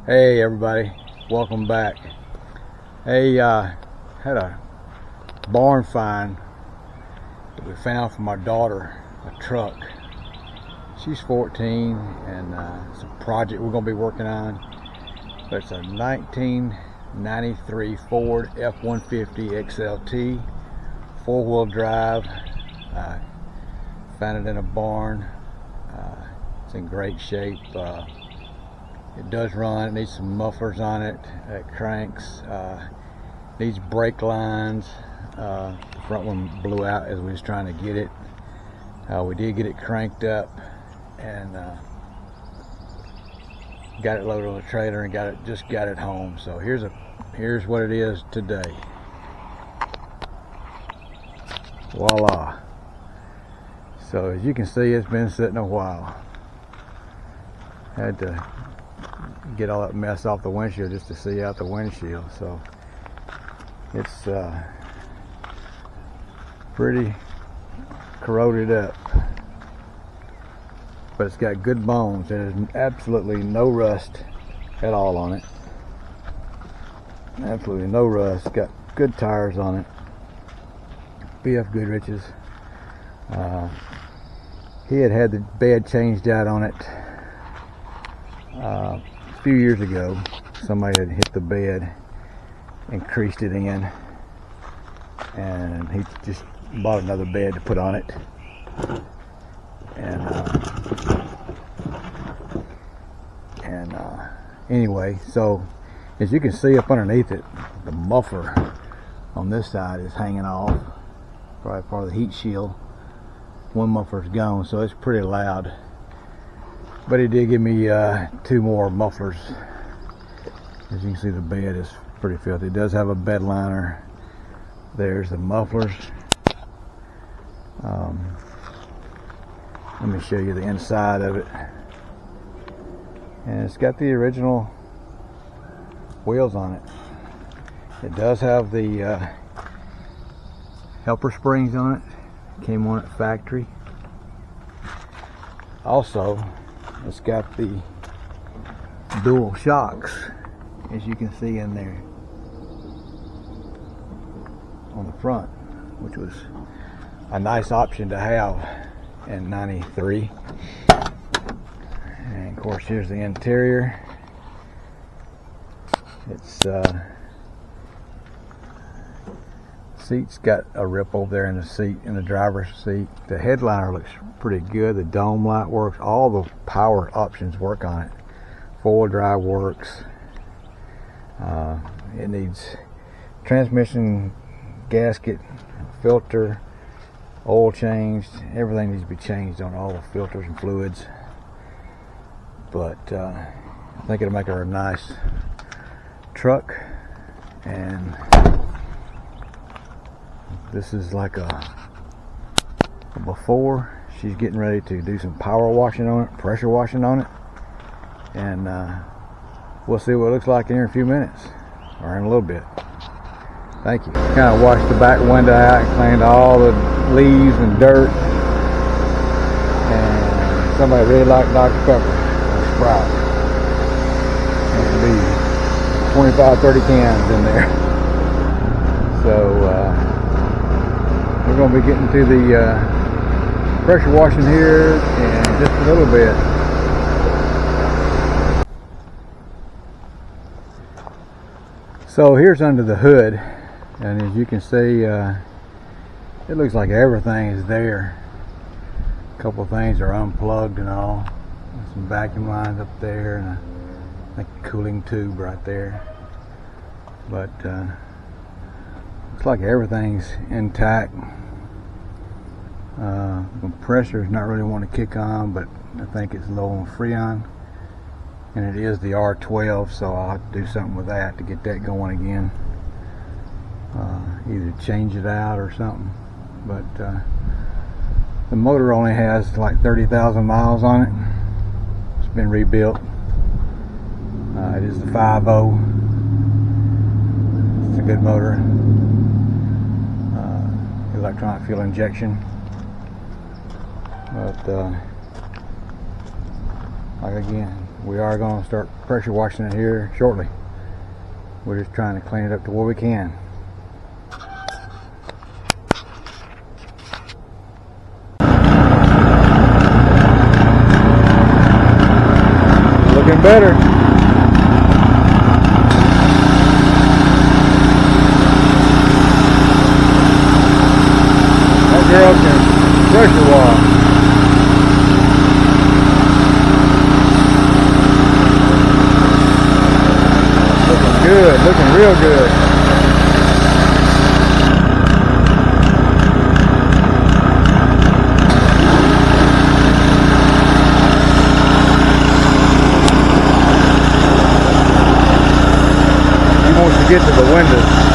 Hey everybody, welcome back. Hey, had a barn find that we found for my daughter, a truck. She's 14 and it's a project we're going to be working on. But it's a 1993 Ford F150 XLT, four-wheel drive. Found it in a barn. It's in great shape. It does run. It needs some mufflers on it. It cranks. Needs brake lines. The front one blew out as we was trying to get it. We did get it cranked up and got it loaded on the trailer and just got it home. So here's what it is today. Voila. So as you can see, it's been sitting a while. Had to get all that mess off the windshield just to see out the windshield. So it's pretty corroded up, but it's got good bones. There's absolutely no rust at all on it. Absolutely no rust. Got good tires on it. BF Goodrich's. He had the bed changed out on it a few years ago. Somebody had hit the bed and creased it in, and he just bought another bed to put on it. And anyway, so as you can see up underneath it, the muffler on this side is hanging off, probably part of the heat shield. One muffler's gone, so it's pretty loud. But he did give me two more mufflers. As you can see, the bed is pretty filthy. It does have a bed liner. There's the mufflers. Let me show you the inside of it. And it's got the original wheels on it. It does have the helper springs on it. Came on at factory. Also, it's got the dual shocks, as you can see in there on the front, which was a nice option to have in '93. And of course, here's the interior. It's seat's got a rip over there in the seat, in the driver's seat. The headliner looks pretty good. The dome light works. All the power options work on it. Four-wheel drive works. It needs transmission, gasket, filter, oil changed. Everything needs to be changed on all the filters and fluids. But I think it'll make her a nice truck. And this is like a before. She's getting ready to do some power washing on it, pressure washing on it, and we'll see what it looks like in here in a few minutes, or in a little bit. Thank you. Kind of washed the back window out and cleaned all the leaves and dirt, and somebody really liked Dr. Pepper on Sprout. There'll be 25-30 cans in there. So we're going to be getting to the pressure washing here in just a little bit. So here's under the hood, and as you can see, it looks like everything is there. A couple of things are unplugged and all. There's some vacuum lines up there, and a cooling tube right there. But looks like everything's intact. Compressor is not really wanting to kick on, but I think it's low on Freon, and it is the R12, so I'll have to do something with that to get that going again. Either change it out or something. But the motor only has like 30,000 miles on it. It's been rebuilt. It is the 5.0. It's a good motor. Electronic fuel injection. But like again, we are going to start pressure washing it here shortly. We're just trying to clean it up to where we can. Looking better. That girl can pressure wash. Looking good, looking real good. Get to the windows.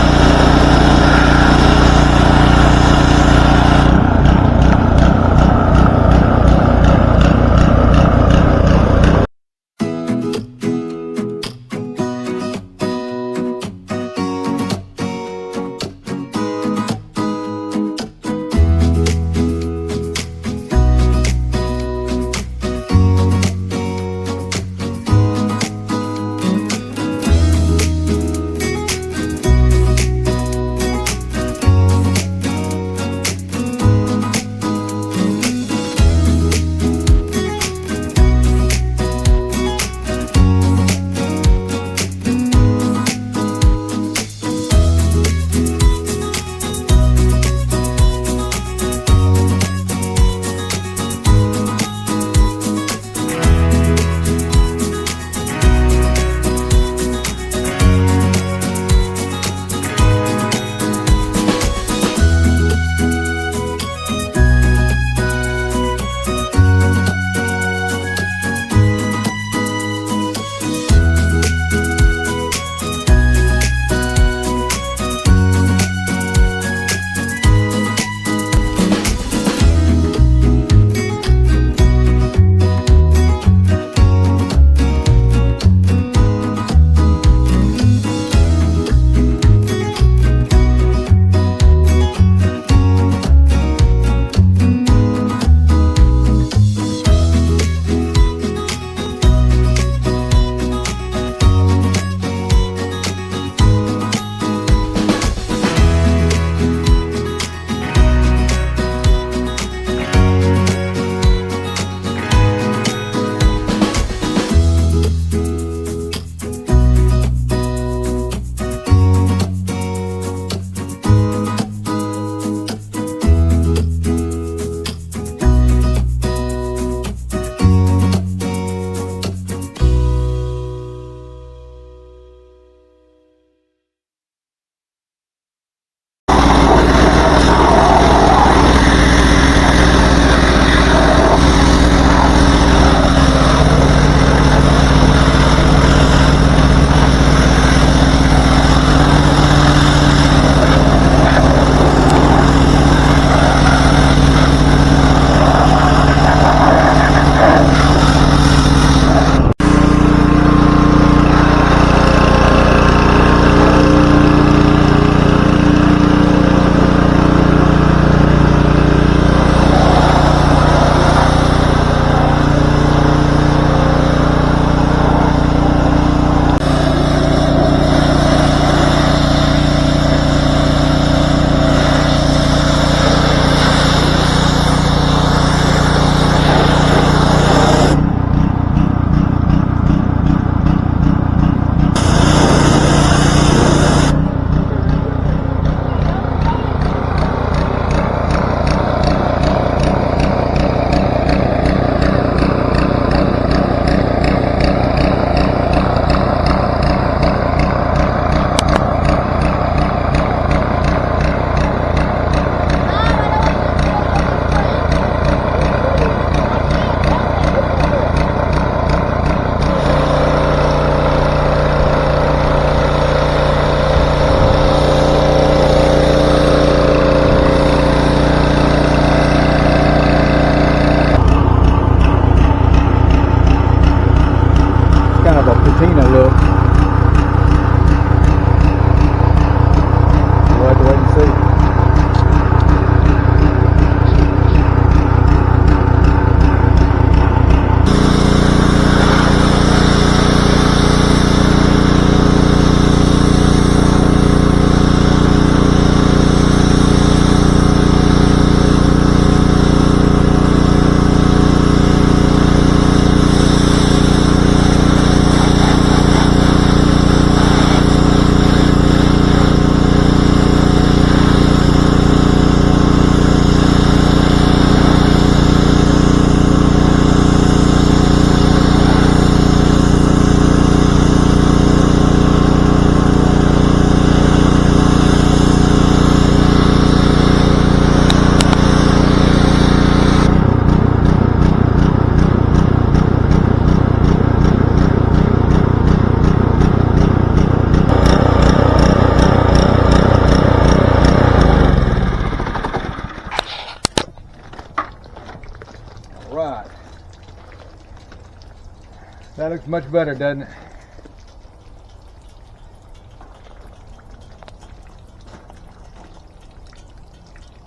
Looks much better, doesn't it?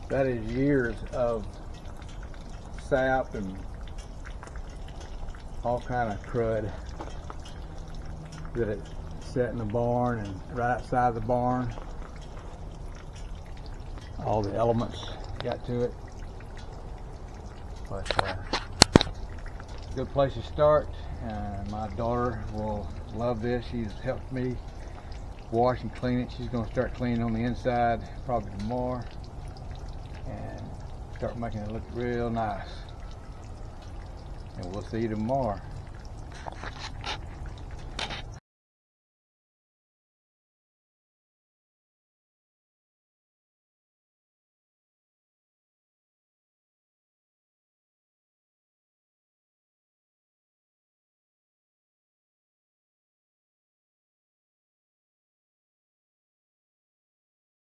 That is years of sap and all kind of crud that it set in the barn and right outside the barn. All the elements got to it. But good place to start. My daughter will love this. She's helped me wash and clean it. She's going to start cleaning on the inside probably tomorrow and start making it look real nice. And we'll see you tomorrow.